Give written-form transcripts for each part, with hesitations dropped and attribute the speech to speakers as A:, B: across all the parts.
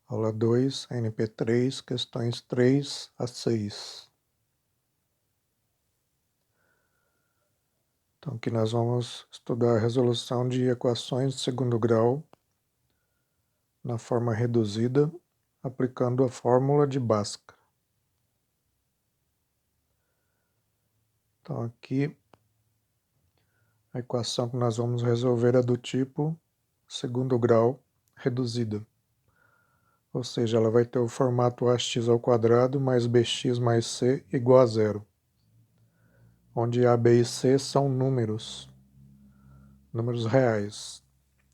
A: Aula 2, NP3, questões 3 a 6. Então, aqui nós vamos estudar a resolução de equações de segundo grau na forma reduzida, aplicando a fórmula de Bhaskara. Então, aqui a equação que nós vamos resolver é do tipo segundo grau reduzida. Ou seja, ela vai ter o formato ax ao quadrado mais bx mais c igual a zero, onde a, b e c são números reais.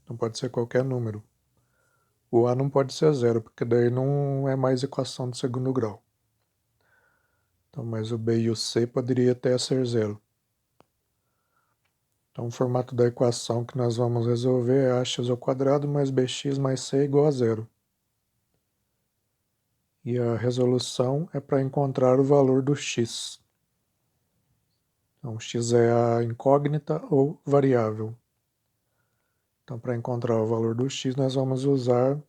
A: Não pode ser qualquer número. O a não pode ser zero, porque daí não é mais equação de segundo grau. Então, mas o b e o c poderia até ser zero. Então, o formato da equação que nós vamos resolver é ax ao quadrado mais bx mais c igual a zero. E a resolução é para encontrar o valor do x. Então, x é a incógnita ou variável. Então, para encontrar o valor do x, nós vamos usar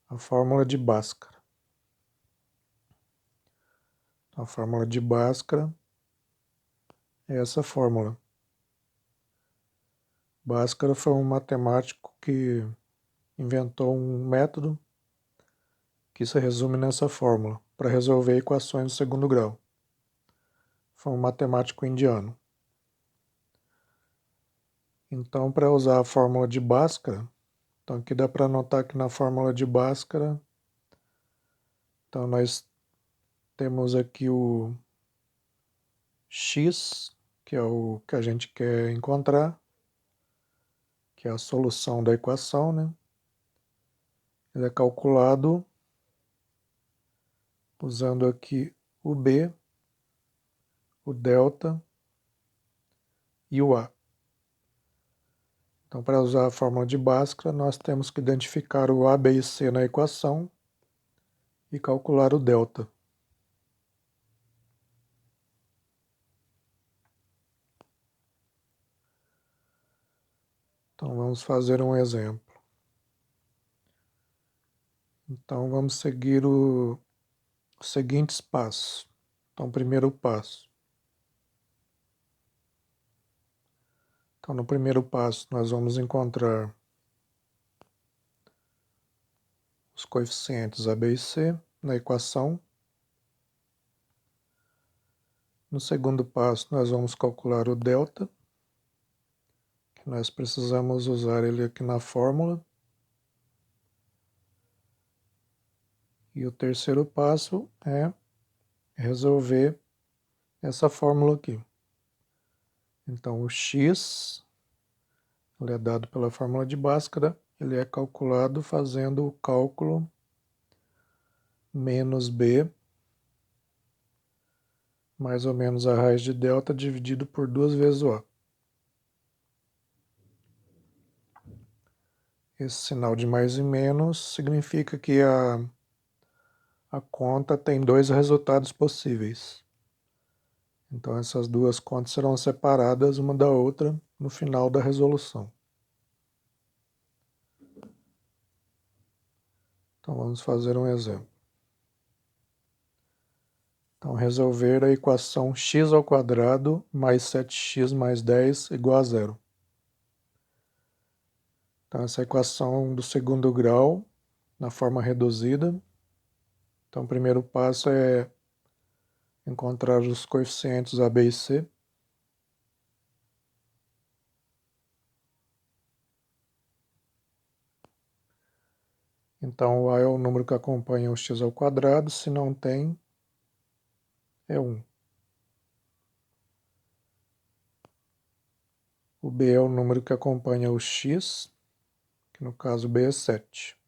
A: a fórmula de Bhaskara. A fórmula de Bhaskara é essa fórmula. Bhaskara foi um matemático que inventou um método que se resume nessa fórmula para resolver equações de segundo grau. Foi um matemático indiano. Então, para usar a fórmula de Bhaskara, então aqui dá para notar que na fórmula de Bhaskara, então nós temos aqui o x, que é o que a gente quer encontrar, que é a solução da equação, né? Ele é calculado usando aqui o b, o delta e o a. Então, para usar a fórmula de Bhaskara, nós temos que identificar o a, b e c na equação e calcular o delta. Então, vamos fazer um exemplo. Então, vamos seguir os seguintes passos. Então, primeiro passo. Então, no primeiro passo, nós vamos encontrar os coeficientes a, b e c na equação. No segundo passo, nós vamos calcular o delta, que nós precisamos usar ele aqui na fórmula. E o terceiro passo é resolver essa fórmula aqui. Então, o x, ele é dado pela fórmula de Bhaskara, ele é calculado fazendo o cálculo menos b, mais ou menos a raiz de delta, dividido por 2 vezes o a. Esse sinal de mais e menos significa que a conta tem dois resultados possíveis. Então, essas duas contas serão separadas uma da outra no final da resolução. Então, vamos fazer um exemplo. Então, resolver a equação x ao quadrado mais 7x mais 10 igual a zero. Então, essa equação do segundo grau, na forma reduzida. Então, o primeiro passo é encontrar os coeficientes a, b e c. Então, o a é o número que acompanha o x ao quadrado, se não tem, é 1. O b é o número que acompanha o x, que no caso b é 7.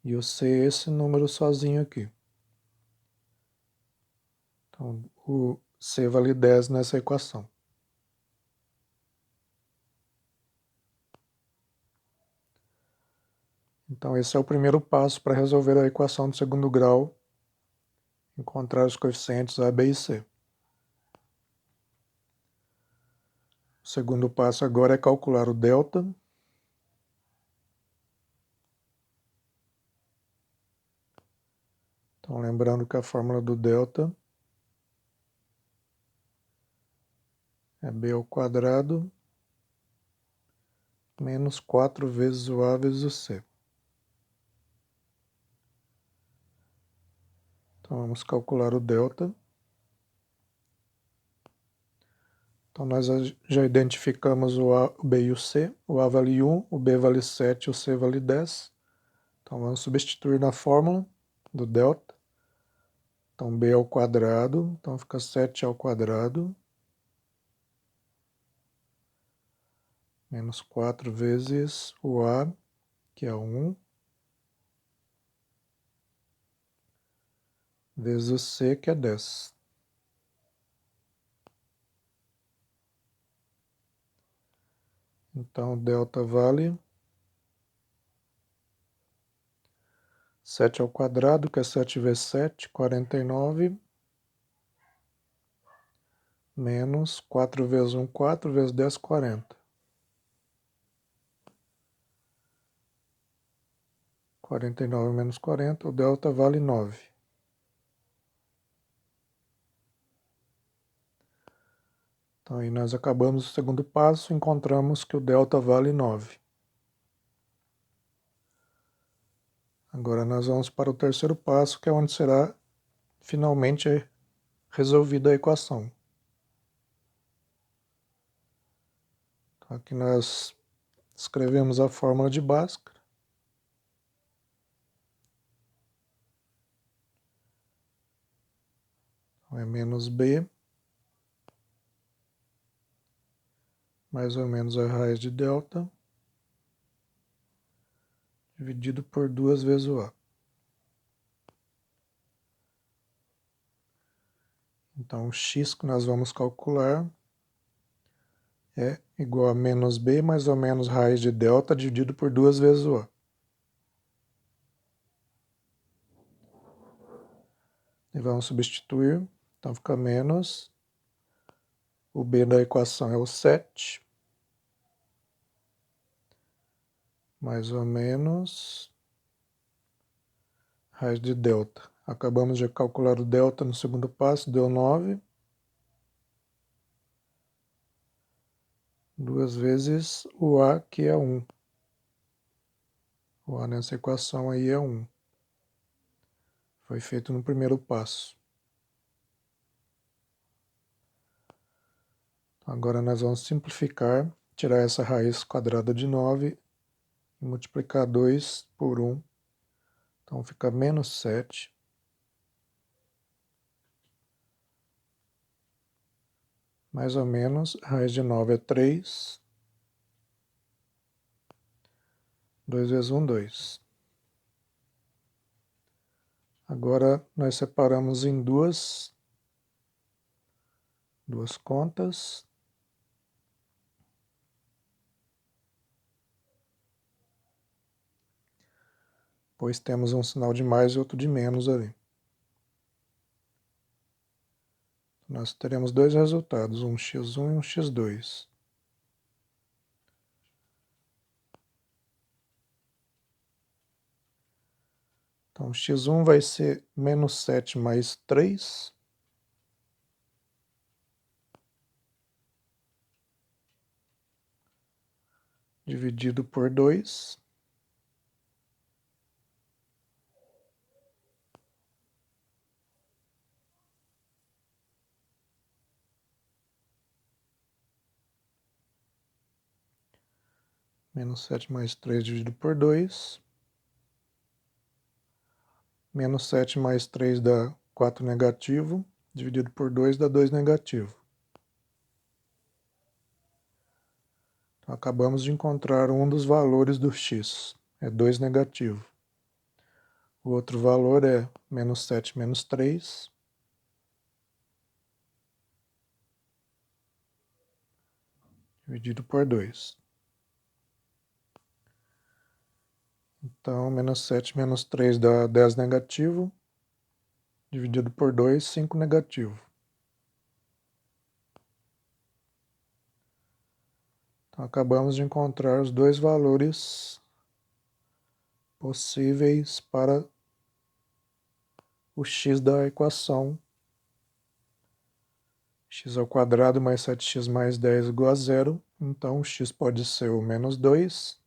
A: E o c é esse número sozinho aqui. Então, o c vale 10 nessa equação. Então, esse é o primeiro passo para resolver a equação de segundo grau, encontrar os coeficientes a, b e c. O segundo passo agora é calcular o delta. Então, lembrando que a fórmula do delta é b ao quadrado menos 4 vezes o a vezes o c. Então, vamos calcular o delta. Então, nós já identificamos o a, o b e o c. O a vale 1, o b vale 7, o c vale 10. Então, vamos substituir na fórmula do delta. Então, b ao quadrado, então fica 7 ao quadrado, menos 4 vezes o a, que é 1, vezes o c, que é 10. Então, delta vale 7 ao quadrado, que é 7 vezes 7, 49, menos 4 vezes 1, 4, vezes 10, 40. 49 menos 40, o delta vale 9. Então, aí nós acabamos o segundo passo, encontramos que o delta vale 9. Agora nós vamos para o terceiro passo, que é onde será finalmente resolvida a equação. Então, aqui nós escrevemos a fórmula de Bhaskara. Então, é menos b, mais ou menos a raiz de delta, dividido por 2 vezes o a. Então, o x que nós vamos calcular é igual a menos b mais ou menos raiz de delta dividido por 2 vezes o a. E vamos substituir, então fica menos, o b da equação é o 7, mais ou menos raiz de delta. Acabamos de calcular o delta no segundo passo, deu 9. 2 vezes o a, que é 1. O a nessa equação aí é 1. Foi feito no primeiro passo. Agora nós vamos simplificar, tirar essa raiz quadrada de 9 e multiplicar 2 por 1. Então fica menos 7. Mais ou menos, raiz de 9 é 3. 2 vezes 1, 2. Agora nós separamos em duas contas. Pois temos um sinal de mais e outro de menos ali. Nós teremos dois resultados, um x1 e um x2. Então, x1 vai ser menos 7 mais 3. Dividido por 2. Menos 7 mais 3 dividido por 2. Menos 7 mais 3 dá 4 negativo. Dividido por 2 dá 2 negativo. Então, acabamos de encontrar um dos valores do x. É 2 negativo. O outro valor é menos 7 menos 3. Dividido por 2. Então, menos 7 menos 3 dá 10 negativo. Dividido por 2, 5 negativo. Então, acabamos de encontrar os dois valores possíveis para o x da equação x² mais 7x mais 10 igual a zero. Então, o x pode ser o menos 2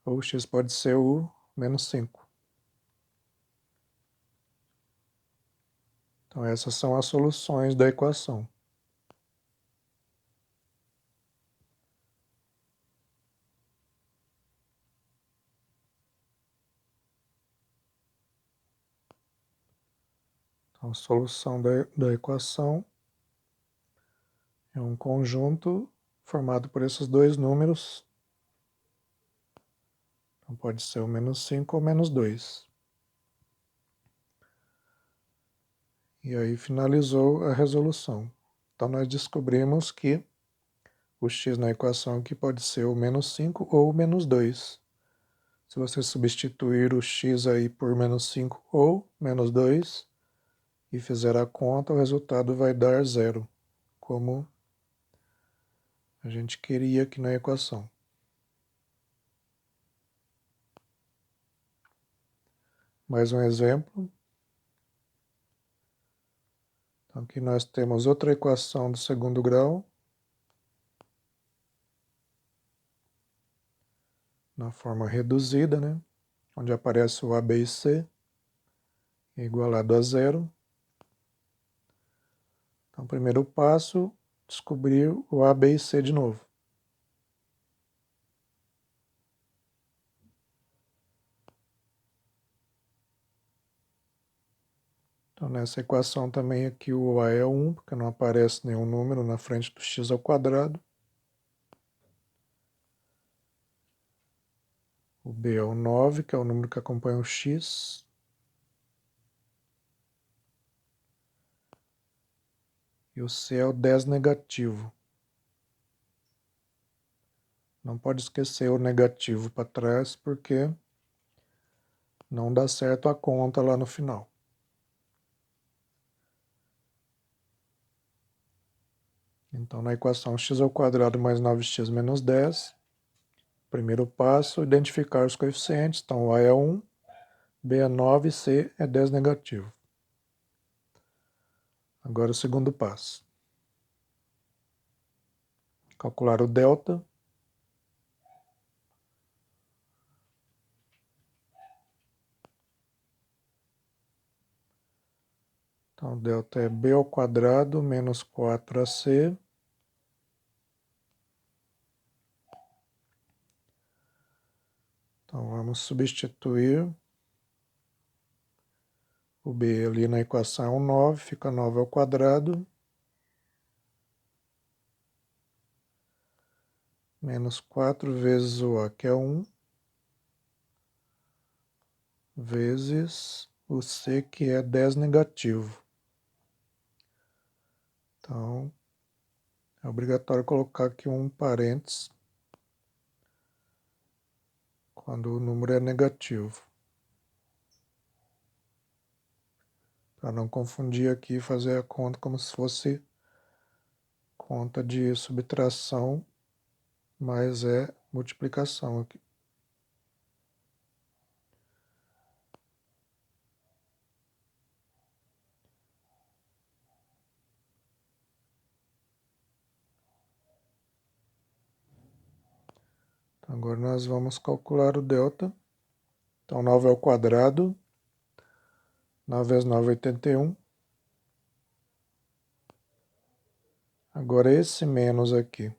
A: ou o x pode ser o menos 5. Então, essas são as soluções da equação. Então, a solução da equação é um conjunto formado por esses dois números. Então, pode ser o menos 5 ou menos 2. E aí finalizou a resolução. Então, nós descobrimos que o x na equação aqui pode ser o menos 5 ou o menos 2. Se você substituir o x aí por menos 5 ou menos 2 e fizer a conta, o resultado vai dar zero, como a gente queria aqui na equação. Mais um exemplo. Então, aqui nós temos outra equação do segundo grau, na forma reduzida, né? Onde aparece o a, b e c, igualado a zero. Então, primeiro passo, descobrir o a, b e c de novo. Então, nessa equação também aqui o a é 1, porque não aparece nenhum número na frente do x². O b é o 9, que é o número que acompanha o x. E o c é o 10 negativo. Não pode esquecer o negativo para trás, porque não dá certo a conta lá no final. Então, na equação x² mais 9x menos 10, primeiro passo, identificar os coeficientes. Então, o a é 1, b é 9 e c é 10 negativo. Agora o segundo passo. Calcular o delta. Então, delta é b² menos 4ac. Então, vamos substituir o b ali na equação 9, fica 9 ao quadrado, menos 4 vezes o a, que é 1, vezes o c, que é 10 negativo. Então, é obrigatório colocar aqui um parênteses quando o número é negativo, para não confundir aqui e fazer a conta como se fosse conta de subtração, mas é multiplicação aqui. Então, agora nós vamos calcular o delta. Então, 9 ao quadrado, 9 vezes 9 é 81. Agora esse menos aqui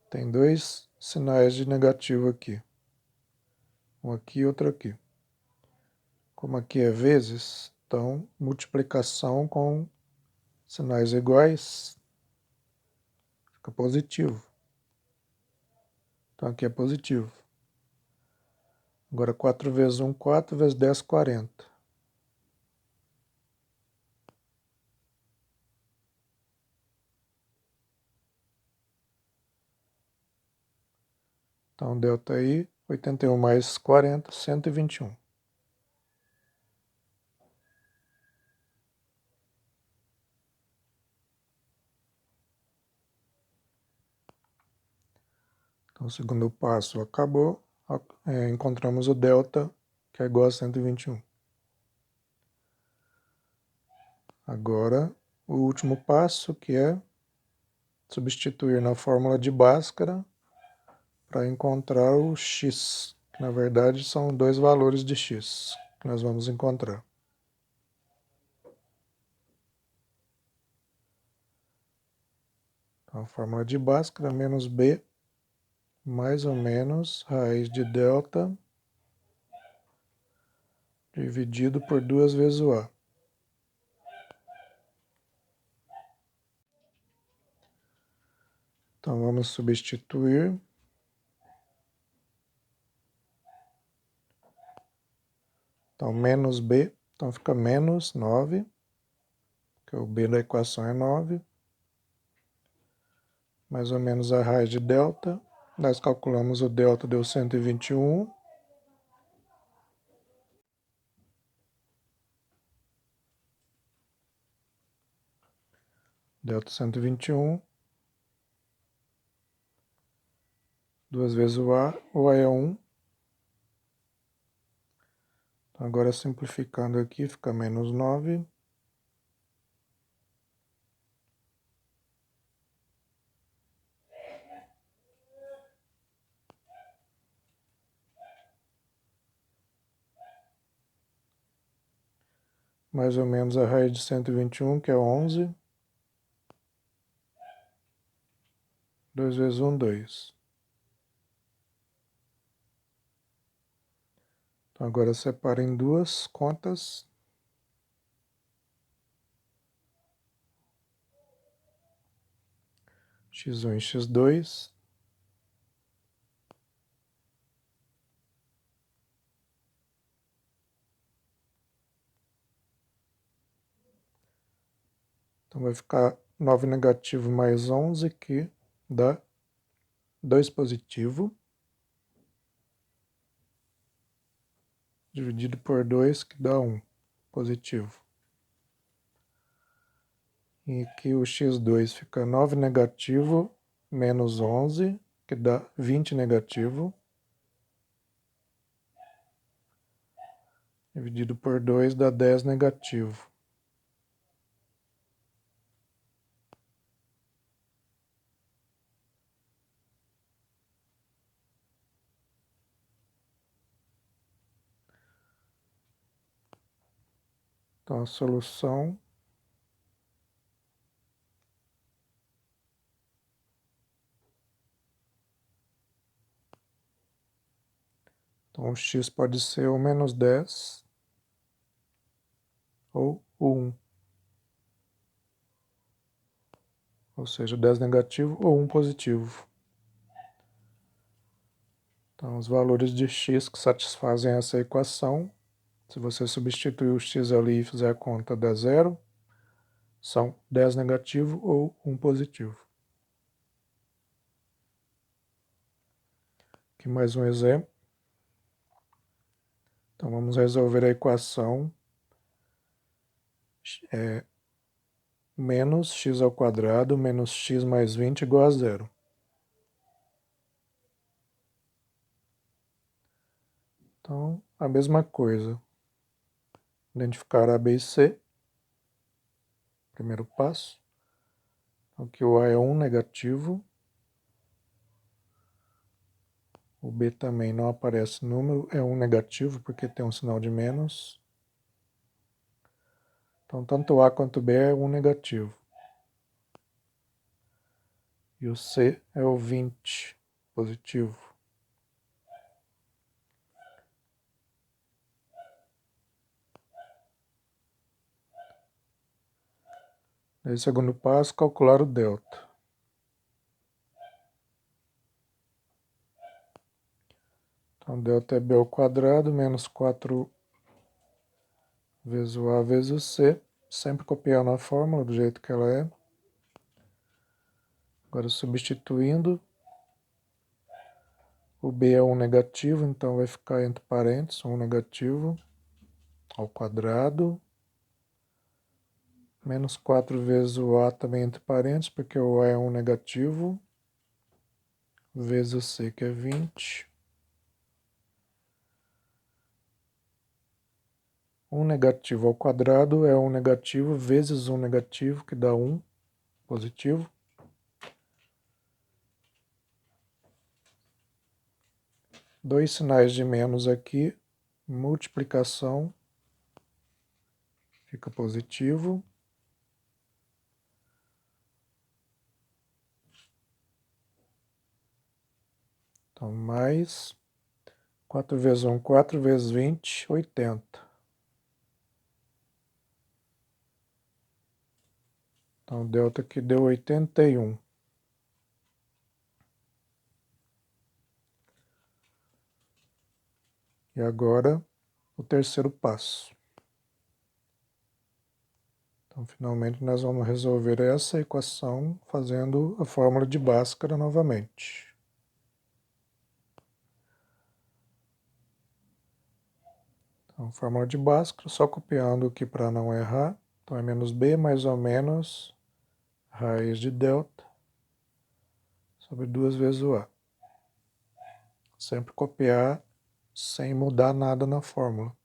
A: tem dois sinais de negativo aqui. Um aqui e outro aqui. Como aqui é vezes, então multiplicação com sinais iguais fica positivo. Então aqui é positivo. Agora 4 vezes 1, 4 vezes 10, 40. Então delta aí, 81 mais 40, 121. Então o segundo passo acabou. Encontramos o delta, que é igual a 121. Agora, o último passo, que é substituir na fórmula de Bhaskara para encontrar o x, que na verdade são dois valores de x que nós vamos encontrar. Então, a fórmula de Bhaskara, menos b, mais ou menos raiz de delta, dividido por 2 vezes o a. Então, vamos substituir. Então, menos b, então fica menos 9, que o b da equação é 9, mais ou menos a raiz de delta. Nós calculamos o delta, deu 121. Delta 121. 2 vezes o a é 1. Então, agora simplificando aqui, fica menos 9. Mais ou menos a raiz de 121, que é 11. 2 vezes 1, 2. Então, agora separa em duas contas. x1 e x2. Então, vai ficar 9 negativo mais 11, que dá 2 positivo. Dividido por 2, que dá 1 positivo. E aqui o x2 fica 9 negativo menos 11, que dá 20 negativo. Dividido por 2 dá 10 negativo. Então, a solução então, o x pode ser o menos 10 ou o 1. Ou seja, 10 negativo ou 1 positivo. Então, os valores de x que satisfazem essa equação, se você substituir o x ali e fizer a conta, dá 0, são 10 negativo ou 1 positivo. Aqui mais um exemplo. Então, vamos resolver a equação menos x ao quadrado menos x mais 20 igual a 0. Então, a mesma coisa. Identificar a, b e c. Primeiro passo. Aqui o a é 1 negativo. O b também não aparece número, é 1 negativo porque tem um sinal de menos. Então, tanto o a quanto o b é 1 negativo. E o c é o 20 positivo. Aí, segundo passo, calcular o delta. Então, delta é b ao quadrado menos 4 vezes o a vezes o c. Sempre copiando a fórmula do jeito que ela é. Agora, substituindo. O b é 1 negativo, então vai ficar entre parênteses, 1 negativo ao quadrado. Menos 4 vezes o a também entre parênteses, porque o a é 1 negativo. Vezes o c, que é 20. 1 negativo ao quadrado é 1 negativo vezes 1 negativo, que dá 1 positivo. Dois sinais de menos aqui, multiplicação, fica positivo. Então, mais 4 vezes 1, 4 vezes 20, 80. Então, o delta aqui deu 81. E agora, o terceiro passo. Então, finalmente, nós vamos resolver essa equação fazendo a fórmula de Bhaskara novamente. Então, fórmula de Bhaskara, só copiando aqui para não errar. Então, é menos b mais ou menos raiz de delta sobre 2 vezes o a. Sempre copiar sem mudar nada na fórmula.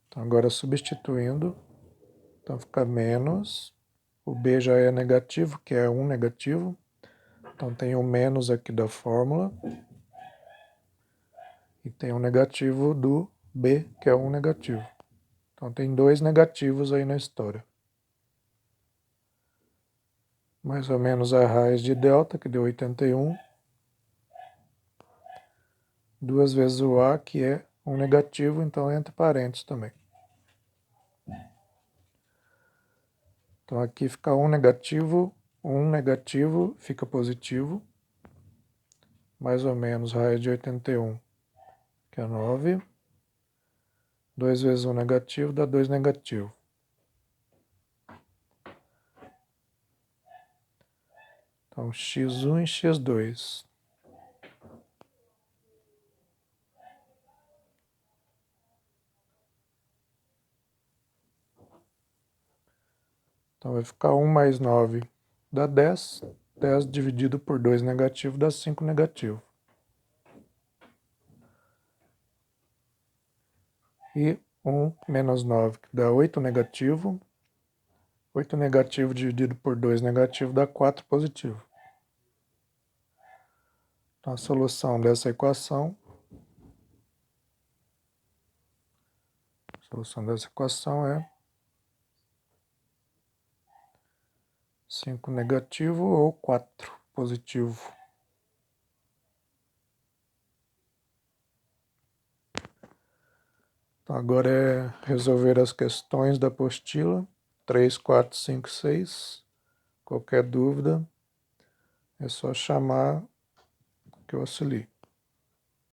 A: Então, agora substituindo, então fica menos, o b já é negativo, que é 1 negativo, então tem o menos aqui da fórmula, e tem o negativo do b, que é 1 negativo. Então tem 2 negativos aí na história. Mais ou menos a raiz de delta, que deu 81, 2 vezes o a, que é 1 negativo, então entre parênteses também. Então aqui fica 1 negativo fica positivo, mais ou menos raiz de 81, que é 9. 2 vezes 1 negativo dá 2 negativo. Então x1 e x2. Então vai ficar 1 mais 9 dá 10. 10 dividido por 2 negativo dá 5 negativo. E 1 menos 9, que dá 8 negativo. 8 negativo dividido por 2 negativo dá 4 positivo. Então a solução dessa equação, é 5 negativo ou 4 positivo. Então agora é resolver as questões da apostila 3, 4, 5, 6. Qualquer dúvida é só chamar que eu auxilio.